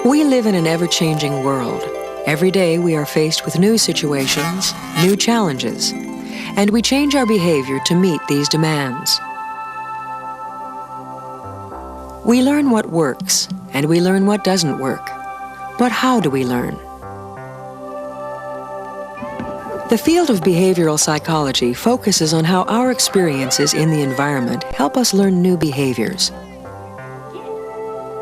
We live in an ever-changing world. Every day we are faced with new situations, new challenges, and we change our behavior to meet these demands. We learn what works, and we learn what doesn't work. But how do we learn? The field of behavioral psychology focuses on how our experiences in the environment help us learn new behaviors.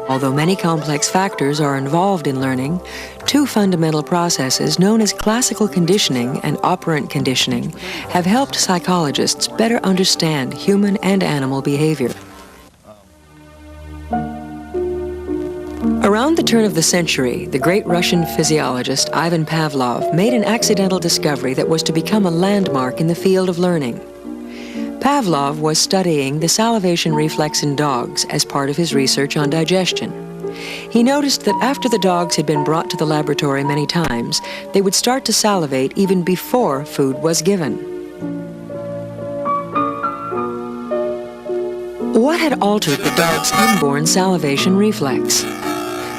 Although many complex factors are involved in learning, two fundamental processes known as classical conditioning and operant conditioning have helped psychologists better understand human and animal behavior. Around the turn of the century, the great Russian physiologist Ivan Pavlov made an accidental discovery that was to become a landmark in the field of learning. Pavlov was studying the salivation reflex in dogs as part of his research on digestion. He noticed that after the dogs had been brought to the laboratory many times, they would start to salivate even before food was given. What had altered the dog's inborn salivation reflex?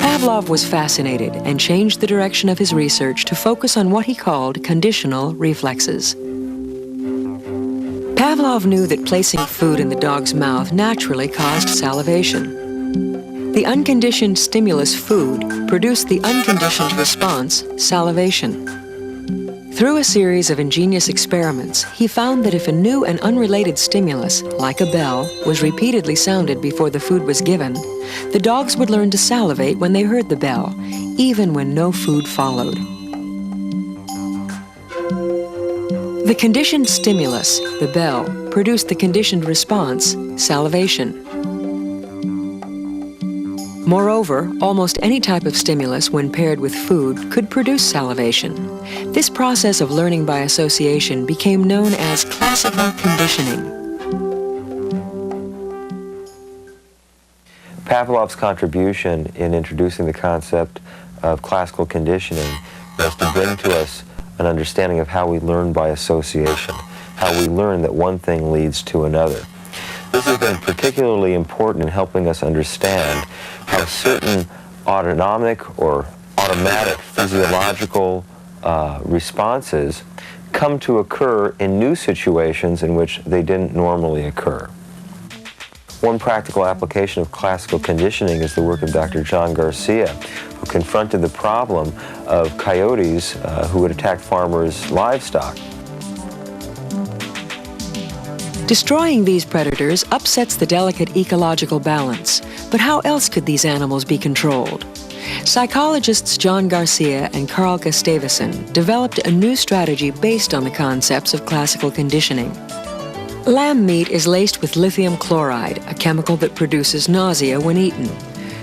Pavlov was fascinated and changed the direction of his research to focus on what he called conditional reflexes. Pavlov knew that placing food in the dog's mouth naturally caused salivation. The unconditioned stimulus food produced the unconditioned response, salivation. Through a series of ingenious experiments, he found that if a new and unrelated stimulus, like a bell, was repeatedly sounded before the food was given, the dogs would learn to salivate when they heard the bell, even when no food followed. The conditioned stimulus, the bell, produced the conditioned response, salivation. Moreover, almost any type of stimulus when paired with food could produce salivation. This process of learning by association became known as classical conditioning. Pavlov's contribution in introducing the concept of classical conditioning was to bring to us an understanding of how we learn by association, how we learn that one thing leads to another. This has been particularly important in helping us understand how certain autonomic or automatic physiological responses come to occur in new situations in which they didn't normally occur. One practical application of classical conditioning is the work of Dr. John Garcia, who confronted the problem of coyotes who would attack farmers' livestock. Destroying these predators upsets the delicate ecological balance, but how else could these animals be controlled? Psychologists John Garcia and Carl Gustavusson developed a new strategy based on the concepts of classical conditioning. Lamb meat is laced with lithium chloride, a chemical that produces nausea when eaten.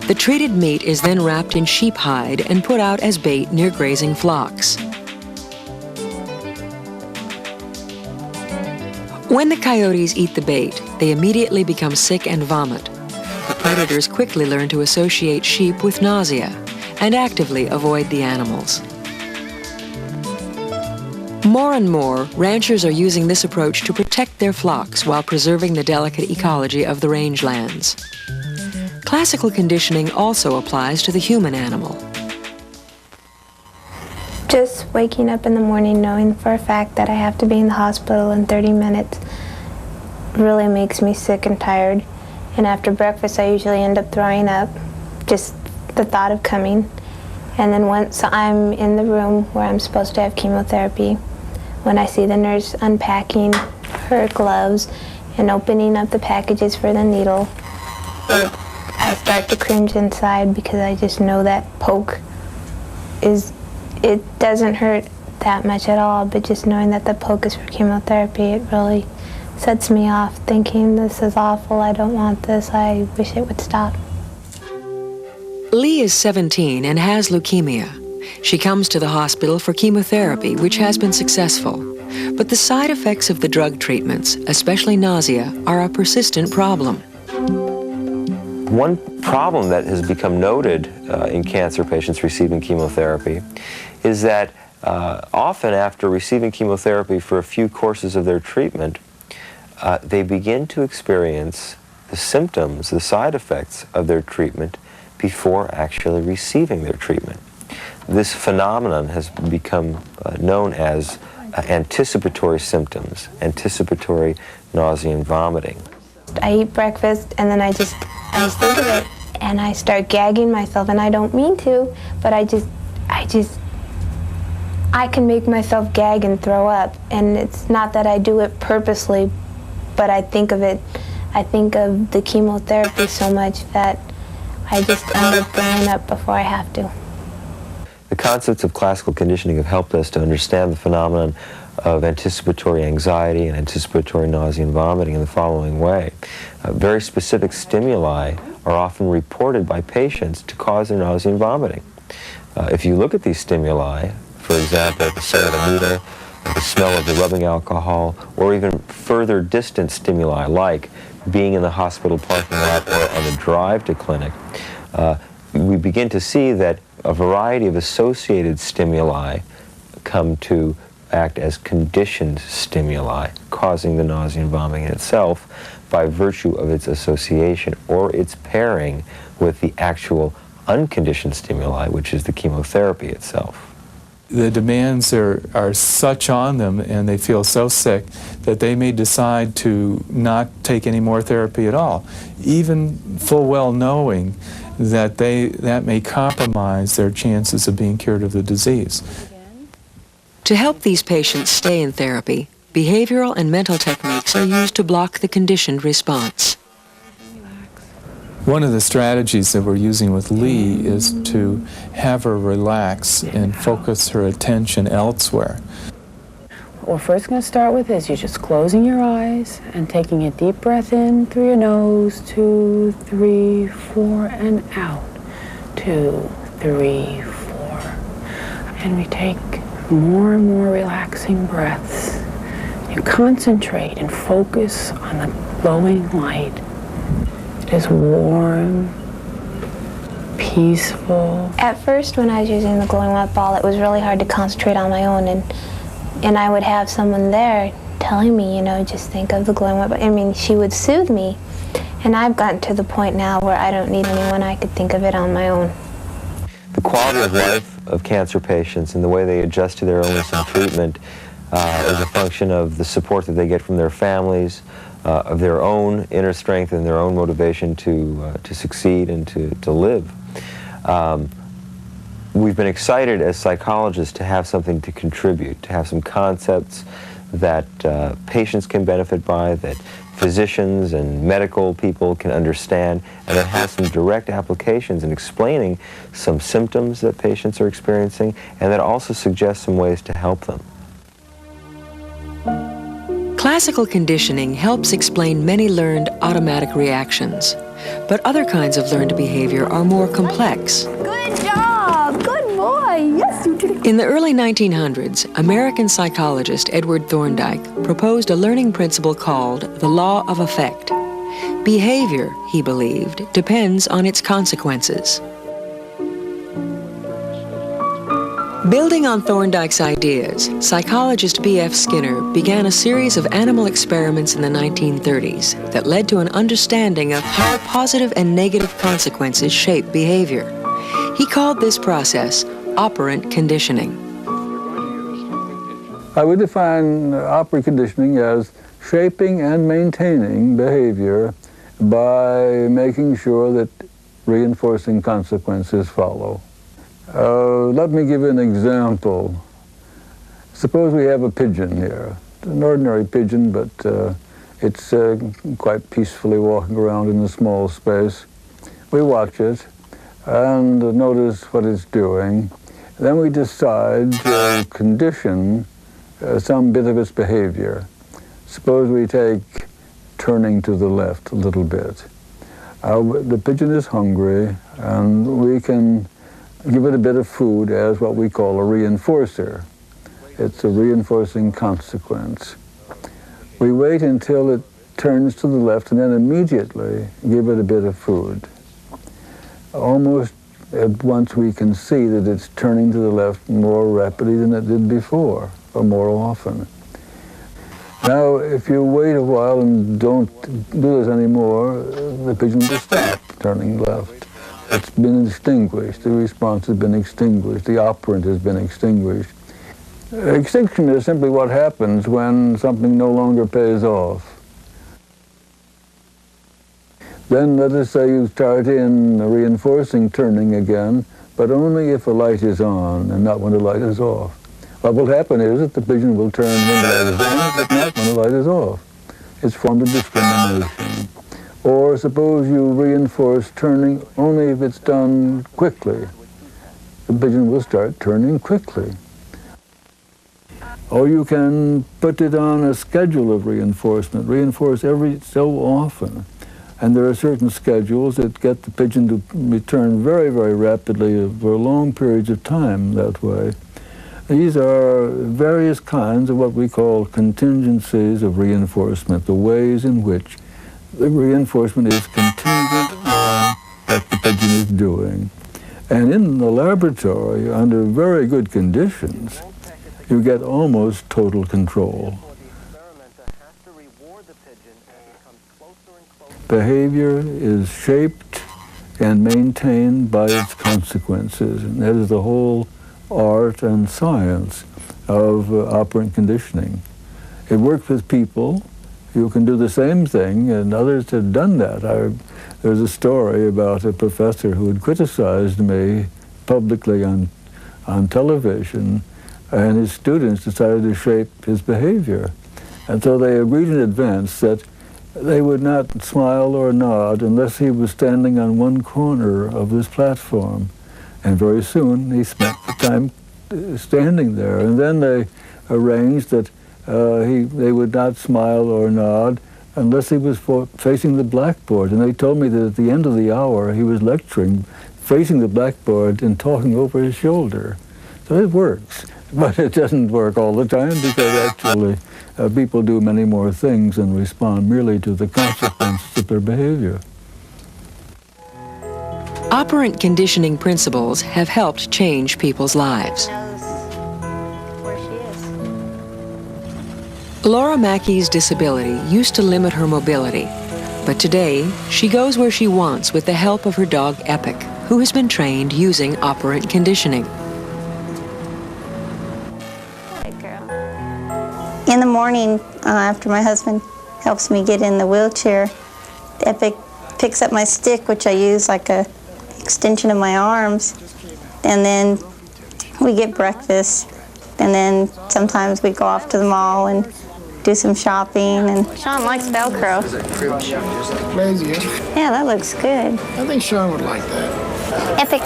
The treated meat is then wrapped in sheep hide and put out as bait near grazing flocks. When the coyotes eat the bait, they immediately become sick and vomit. The predators quickly learn to associate sheep with nausea and actively avoid the animals. More and more, ranchers are using this approach to protect their flocks while preserving the delicate ecology of the rangelands. Classical conditioning also applies to the human animal. Just waking up in the morning knowing for a fact that I have to be in the hospital in 30 minutes really makes me sick and tired. And after breakfast I usually end up throwing up, just the thought of coming. And then once I'm in the room where I'm supposed to have chemotherapy, when I see the nurse unpacking her gloves and opening up the packages for the needle, I start to cringe inside because I just know that poke it doesn't hurt that much at all, but just knowing that the poke is for chemotherapy, it really sets me off thinking, this is awful, I don't want this, I wish it would stop. Lee is 17 and has leukemia. She comes to the hospital for chemotherapy, which has been successful. But the side effects of the drug treatments, especially nausea, are a persistent problem. One problem that has become noted in cancer patients receiving chemotherapy is that often after receiving chemotherapy for a few courses of their treatment, they begin to experience the symptoms, the side effects of their treatment before actually receiving their treatment. This phenomenon has become known as anticipatory symptoms, anticipatory nausea and vomiting. I eat breakfast and then I just think of it and I start gagging myself, and I don't mean to, but I can make myself gag and throw up, and it's not that I do it purposely, but I think of the chemotherapy so much that I just end up throwing up before I have to. The concepts of classical conditioning have helped us to understand the phenomenon of anticipatory anxiety and anticipatory nausea and vomiting in the following way. Very specific stimuli are often reported by patients to cause their nausea and vomiting. If you look at these stimuli, for example, the sight of a needle, the smell of the rubbing alcohol, or even further distant stimuli like being in the hospital parking lot or on the drive to clinic, we begin to see that a variety of associated stimuli come to act as conditioned stimuli, causing the nausea and vomiting in itself by virtue of its association or its pairing with the actual unconditioned stimuli, which is the chemotherapy itself. The demands are such on them, and they feel so sick that they may decide to not take any more therapy at all, even full well knowing that that may compromise their chances of being cured of the disease. To help these patients stay in therapy, behavioral and mental techniques are used to block the conditioned response. One of the strategies that we're using with Lee is to have her relax and focus her attention elsewhere. What we're first going to start with is you just closing your eyes and taking a deep breath in through your nose, 2, 3, 4, and out, 2, 3, 4. And we take more and more relaxing breaths. You concentrate and focus on the glowing light. It is warm, peaceful. At first, when I was using the glowing light ball, it was really hard to concentrate on my own, and I would have someone there telling me, just think of the glowing light ball. I mean, she would soothe me, and I've gotten to the point now where I don't need anyone. I could think of it on my own. The quality of life of cancer patients and the way they adjust to their illness and treatment is a function of the support that they get from their families, of their own inner strength and their own motivation to succeed and to live. We've been excited as psychologists to have something to contribute, to have some concepts that patients can benefit by, that physicians and medical people can understand, and that has some direct applications in explaining some symptoms that patients are experiencing, and that also suggests some ways to help them. Classical conditioning helps explain many learned automatic reactions, but other kinds of learned behavior are more complex. Good job! Good boy! Yes, you did it. In the early 1900s, American psychologist Edward Thorndike proposed a learning principle called the law of effect. Behavior, he believed, depends on its consequences. Building on Thorndike's ideas, psychologist B.F. Skinner began a series of animal experiments in the 1930s that led to an understanding of how positive and negative consequences shape behavior. He called this process operant conditioning. I would define operant conditioning as shaping and maintaining behavior by making sure that reinforcing consequences follow. Let me give you an example. Suppose we have a pigeon here. It's an ordinary pigeon, but it's quite peacefully walking around in a small space. We watch it and notice what it's doing. Then we decide to condition some bit of its behavior. Suppose we take turning to the left a little bit. The pigeon is hungry, and we can give it a bit of food as what we call a reinforcer. It's a reinforcing consequence. We wait until it turns to the left and then immediately give it a bit of food. Almost at once we can see that it's turning to the left more rapidly than it did before, or more often. Now, if you wait a while and don't do this anymore, the pigeon will stop turning left. It's been extinguished. The response has been extinguished. The operant has been extinguished. Extinction is simply what happens when something no longer pays off. Then let us say you start in reinforcing turning again, but only if a light is on and not when the light is off. What will happen is that the pigeon will turn when the light is on, but not when the light is off. It's a form of discrimination. Or suppose you reinforce turning only if it's done quickly. The pigeon will start turning quickly. Or you can put it on a schedule of reinforcement, reinforce every so often. And there are certain schedules that get the pigeon to return very, very rapidly for long periods of time that way. These are various kinds of what we call contingencies of reinforcement, the ways in which the reinforcement is contingent on what the pigeon is doing. And in the laboratory, under very good conditions, you get almost total control. Behavior is shaped and maintained by its consequences, and that is the whole art and science of operant conditioning. It works with people. You can do the same thing, and others have done that. There's a story about a professor who had criticized me publicly on television, and his students decided to shape his behavior. And so they agreed in advance that they would not smile or nod unless he was standing on one corner of this platform. And very soon he spent the time standing there. And then they arranged that they would not smile or nod unless he was facing the blackboard. And they told me that at the end of the hour he was lecturing, facing the blackboard and talking over his shoulder. So it works. But it doesn't work all the time because actually people do many more things and respond merely to the consequences of their behavior. Operant conditioning principles have helped change people's lives. Laura Mackey's disability used to limit her mobility, but today she goes where she wants with the help of her dog Epic, who has been trained using operant conditioning. In the morning, after my husband helps me get in the wheelchair, Epic picks up my stick, which I use like a extension of my arms, and then we get breakfast, and then sometimes we go off to the mall and do some shopping. And Sean likes Velcro. Lazy. Yeah, that looks good. I think Sean would like that. Epic,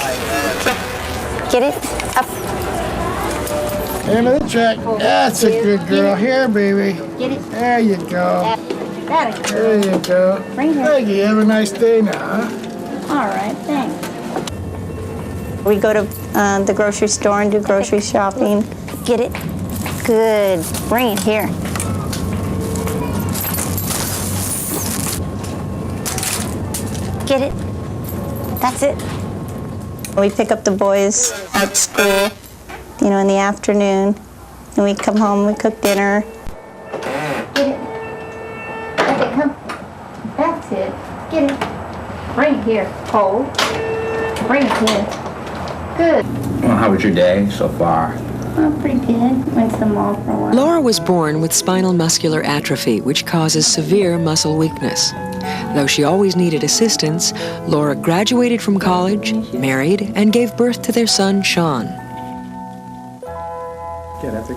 get it up. Another check. That's a good girl. Here, baby. Get it. There you go. There you go. Bring her. Thank you. Have a nice day now, huh? All right, thanks. We go to the grocery store and do grocery shopping. Get it? Good. Bring it here. Get it? That's it. We pick up the boys at school, you know, in the afternoon, and we come home, we cook dinner. Get it. Okay, come. That's it. Get it. Bring it here. Hold. Bring it here. Good. Well, how was your day so far? Oh, pretty good. Went to the mall for a while. Laura was born with spinal muscular atrophy, which causes severe muscle weakness. Though she always needed assistance, Laura graduated from college, married, and gave birth to their son, Sean.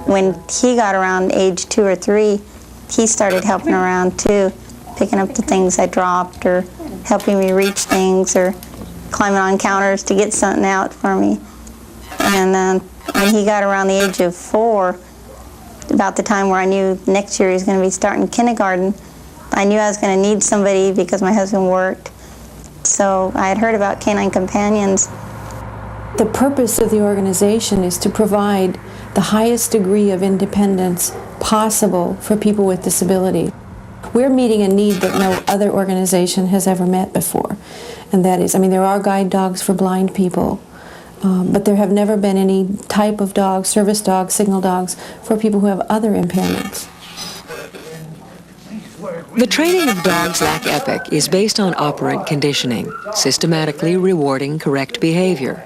When he got around age 2 or 3, he started helping around too, picking up the things I dropped or helping me reach things or climbing on counters to get something out for me. And when he got around the age of 4, about the time where I knew next year he was going to be starting kindergarten, I knew I was going to need somebody because my husband worked. So I had heard about Canine Companions. The purpose of the organization is to provide the highest degree of independence possible for people with disability. We're meeting a need that no other organization has ever met before. And that is, I mean, there are guide dogs for blind people, but there have never been any type of dogs, service dogs, signal dogs, for people who have other impairments. The training of dogs like Epic is based on operant conditioning, systematically rewarding correct behavior.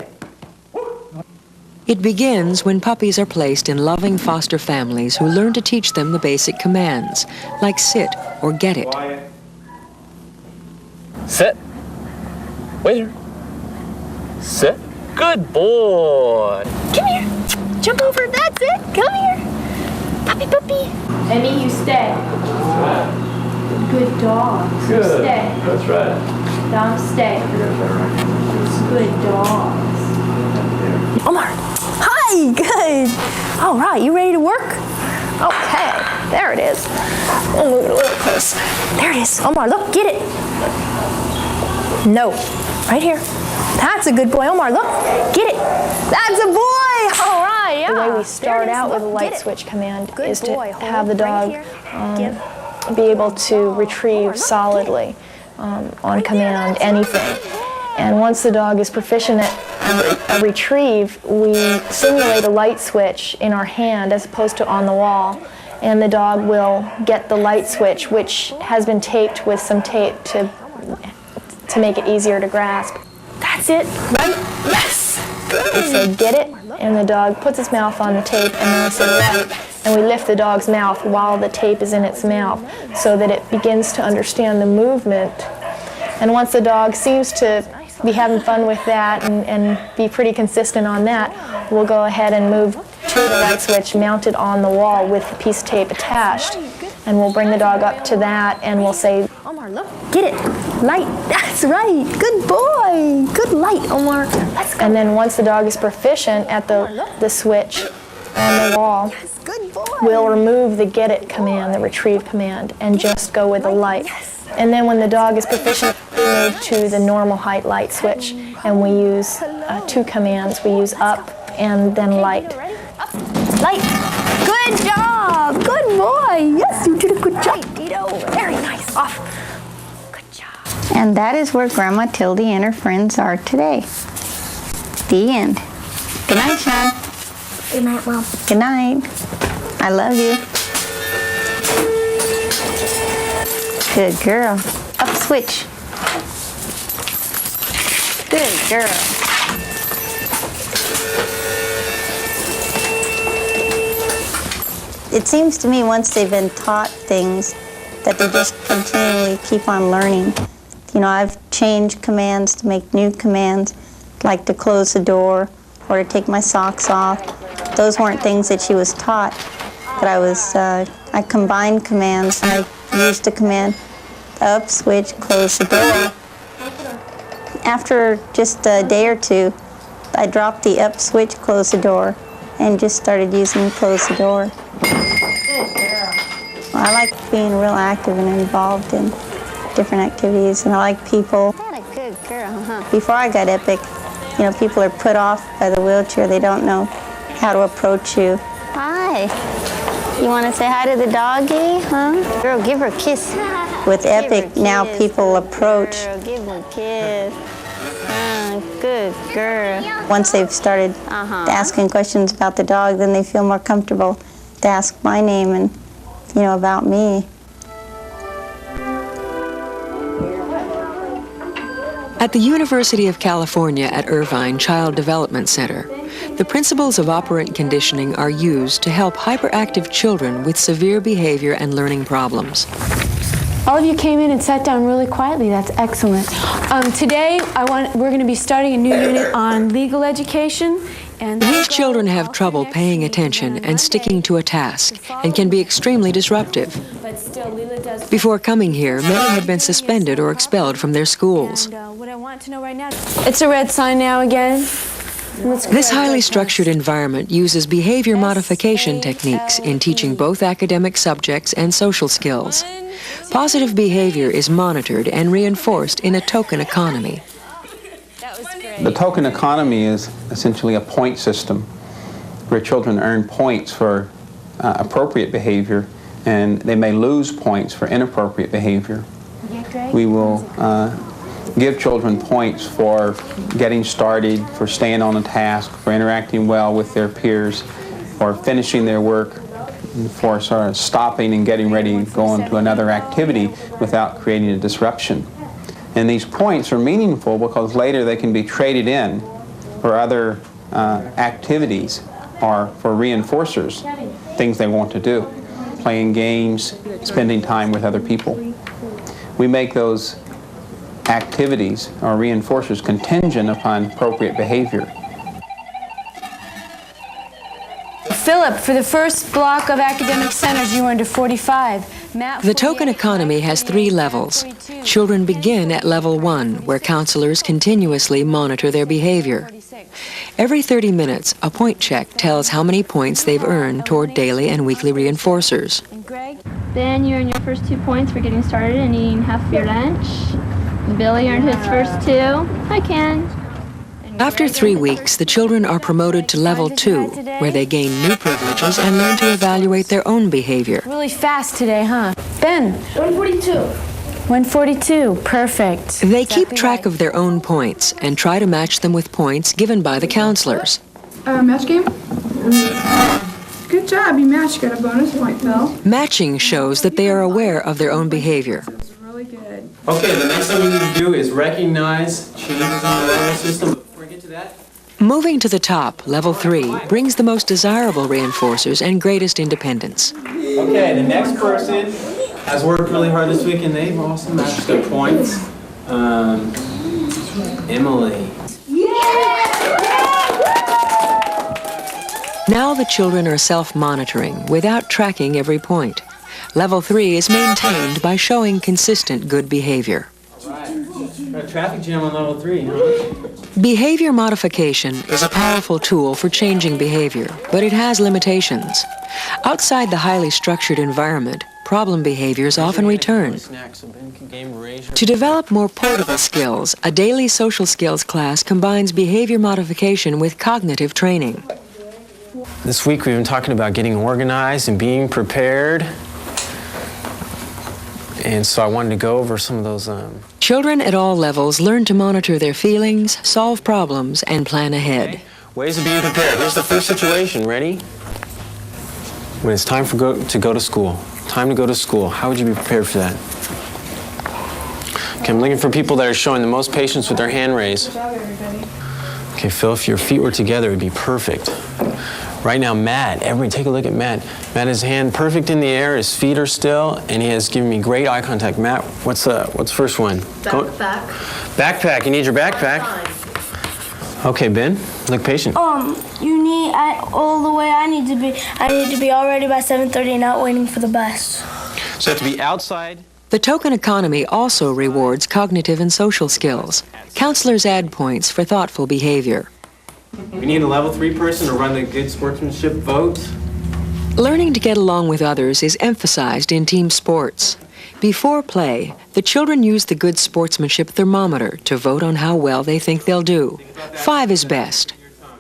It begins when puppies are placed in loving foster families who learn to teach them the basic commands, like sit or get it. Sit. Waiter. Sit. Good boy. Come here. Jump over. That's it. Come here. Puppy, puppy. Emmy, you stay. Good dogs. Good. Stay. That's right. Dom, stay. Good dogs. Omar. Hi. Good. All right. You ready to work? Okay. There it is. We'll move it a little close. There it is. Omar, look. Get it. No. Right here. That's a good boy. Omar, look. Get it. That's a boy. All right. Yeah. The way we start out with a light switch command is to have the dog be able to retrieve solidly on command anything. And once the dog is proficient at a retrieve, we simulate a light switch in our hand as opposed to on the wall. And the dog will get the light switch, which has been taped with some tape to make it easier to grasp. That's it. Right? Yes. We say, get it, and the dog puts its mouth on the tape, and then we say, right, and we lift the dog's mouth while the tape is in its mouth so that it begins to understand the movement. And once the dog seems to be having fun with that and be pretty consistent on that, we'll go ahead and move to the light switch mounted on the wall with the piece of tape attached. And we'll bring the dog up to that, and we'll say, Omar, look. Get it. Light. That's right. Good boy. Good light, Omar. Let's go. and then once the dog is proficient at the switch on the wall, Yes, good boy. we'll remove the get it command, the retrieve command, and just go with the light. Yes. And then when the dog is proficient, we move to the normal height light switch, and we use two commands. We use up and then light. Light. Good job. Good boy. Yes, you did a good job. Dito. Very nice. Off. Good job. And that is where Grandma Tildy and her friends are today. The end. Good night, Sean. Good night, Mom. Good night. I love you. Good girl. Up switch. Good girl. It seems to me once they've been taught things that they just continually keep on learning. You know, I've changed commands to make new commands, like to close the door or to take my socks off. Those weren't things that she was taught, but I combined commands, and I used a command, up switch, close the door. After just a day or two, I dropped the up switch, close the door, and just started using close the door. I like being real active and involved in different activities, and I like people. What a good girl, huh? Before I got Epic, you know, people are put off by the wheelchair. They don't know how to approach you. Hi. You want to say hi to the doggy, huh? Girl, give her a kiss. With Epic, now people approach. Girl, give her a kiss. Good girl. Once they've started asking questions about the dog, then they feel more comfortable to ask my name and, you know, about me. At the University of California at Irvine Child Development Center, the principles of operant conditioning are used to help hyperactive children with severe behavior and learning problems. All of you came in and sat down really quietly. That's excellent. Today, we're going to be starting a new unit on legal education. And these children have trouble paying attention and sticking to a task and can be extremely disruptive. Before coming here, many had been suspended or expelled from their schools. What I want to know right now, it's a red sign now again. This highly structured environment uses behavior modification techniques in teaching both academic subjects and social skills. Positive behavior is monitored and reinforced in a token economy. The token economy is essentially a point system where children earn points for appropriate behavior, and they may lose points for inappropriate behavior. We will give children points for getting started, for staying on a task, for interacting well with their peers, for finishing their work, for sort of stopping and getting ready to go into another activity without creating a disruption. And these points are meaningful because later they can be traded in for other activities or for reinforcers, things they want to do, playing games, spending time with other people. We make those activities or reinforcers contingent upon appropriate behavior. Philip, for the first block of academic centers, you earned a 45. Matt, The token economy has 3 levels. Children begin at level 1, where counselors continuously monitor their behavior. Every 30 minutes, a point check tells how many points they've earned toward daily and weekly reinforcers. Ben, you earned your first 2 points for getting started and eating half of your lunch. Billy earned his first 2. Hi, Ken. After 3 weeks, the children are promoted to level 2, where they gain new privileges and learn to evaluate their own behavior. really fast today, huh? Ben? 142. 142, perfect. They keep track of their own points and try to match them with points given by the counselors. Match game? Good job, you matched. Got a bonus point, Bill. Matching shows that they are aware of their own behavior. Really good. Okay, the next thing we need to do is recognize changes in the nervous system. Before we get to that, Moving to the top, level 3, brings the most desirable reinforcers and greatest independence. okay, the next person has worked really hard this week and they've also matched their points. Emily. Now the children are self-monitoring without tracking every point. Level 3 is maintained by showing consistent good behavior. Got a traffic jam on level 3, huh? Behavior modification is a powerful tool for changing behavior, but it has limitations. Outside the highly structured environment, problem behaviors often return. To develop more portable skills, a daily social skills class combines behavior modification with cognitive training. This week we've been talking about getting organized and being prepared. And so I wanted to go over some of those. Children at all levels learn to monitor their feelings, solve problems, and plan ahead. Ways of being prepared. Here's the first situation. Ready? When it's time to go to school. Time to go to school. How would you be prepared for that? Okay, I'm looking for people that are showing the most patience with their hand raised. Good job, everybody. Okay, Phil, if your feet were together, it would be perfect. Right now, Matt, everybody take a look at Matt. Matt has his hand perfect in the air, his feet are still, and he has given me great eye contact. Matt, what's the first one? Backpack. Backpack, you need your backpack. Okay, Ben, look patient. You need, all the way I need to be all ready by 7:30 and not waiting for the bus. So you have to be outside. The token economy also rewards cognitive and social skills. Counselors add points for thoughtful behavior. We need a level 3 person to run the good sportsmanship vote. Learning to get along with others is emphasized in team sports. Before play, the children use the good sportsmanship thermometer to vote on how well they think they'll do. 5 is best.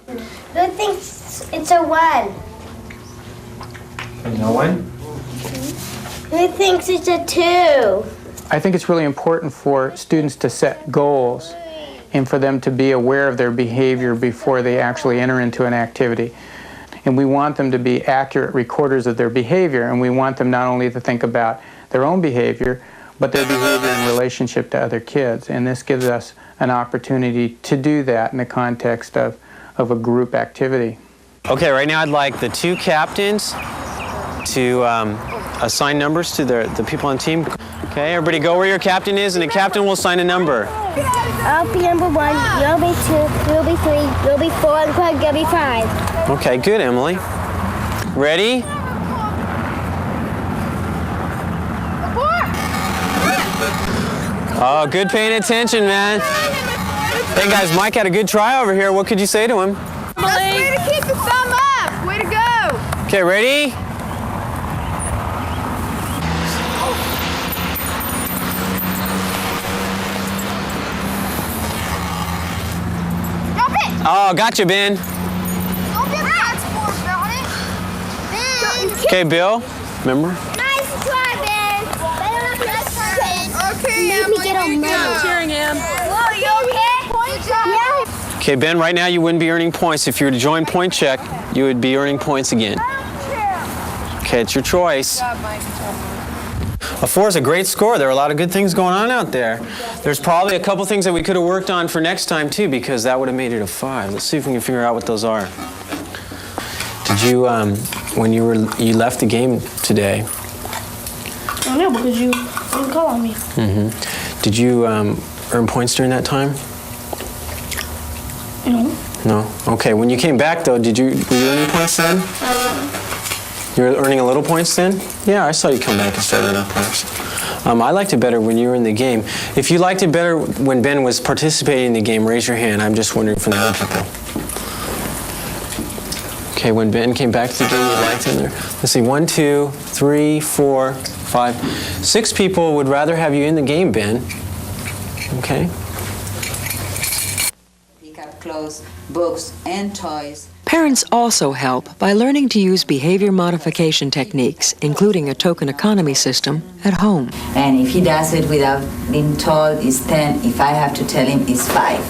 Who thinks it's a 1? No one? Who thinks it's a 2? I think it's really important for students to set goals and for them to be aware of their behavior before they actually enter into an activity. And we want them to be accurate recorders of their behavior, and we want them not only to think about their own behavior, but their behavior in relationship to other kids. And this gives us an opportunity to do that in the context of a group activity. Okay, right now I'd like the 2 captains to assign numbers to the people on the team. Okay, everybody go where your captain is, and the captain will assign a number. I'll be number 1, you'll be 2, you'll be 3, you'll be 4, and Craig, you'll be 5. Okay, good, Emily. Ready? Oh, good paying attention, man. Hey guys, Mike had a good try over here. What could you say to him? Way to keep the thumb up. Way to go. Okay, ready? Oh, gotcha, Ben. Okay, Bill, remember? Nice try, Ben. Okay, Let me get on I'm cheering him. Whoa, you okay? Yeah. Okay, Ben, right now you wouldn't be earning points. If you were to join Point Check, you would be earning points again. Okay, it's your choice. Good job, Mike. Good job, Mike. A 4 is a great score. There are a lot of good things going on out there. There's probably a couple things that we could have worked on for next time too, because that would have made it a 5. Let's see if we can figure out what those are. Did you, when you left the game today? I know, because you didn't call on me. Mm-hmm. Did you earn points during that time? No. No. Okay. When you came back though, were you earning points then? You were earning a little points then? Yeah, I saw you come back and start earning points. I liked it better when you were in the game. If you liked it better when Ben was participating in the game, raise your hand. I'm just wondering from the other people. Okay, when Ben came back to the game, you liked him there. Let's see, 1, 2, 3, 4, 5, 6 people would rather have you in the game, Ben. Okay. Pick up clothes, books, and toys. Parents also help by learning to use behavior modification techniques, including a token economy system, at home. And if he does it without being told, it's 10. If I have to tell him, it's 5.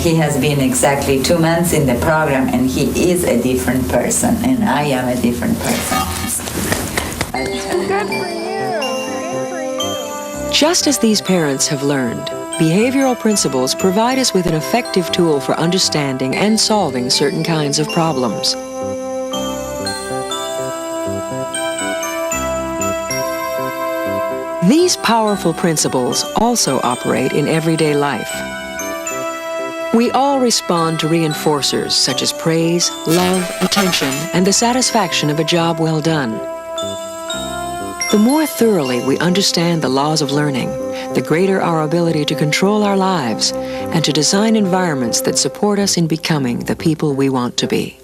He has been exactly 2 months in the program, and he is a different person, and I am a different person. Good for you. Good for you. Just as these parents have learned, behavioral principles provide us with an effective tool for understanding and solving certain kinds of problems. These powerful principles also operate in everyday life. We all respond to reinforcers such as praise, love, attention, and the satisfaction of a job well done. The more thoroughly we understand the laws of learning, the greater our ability to control our lives and to design environments that support us in becoming the people we want to be.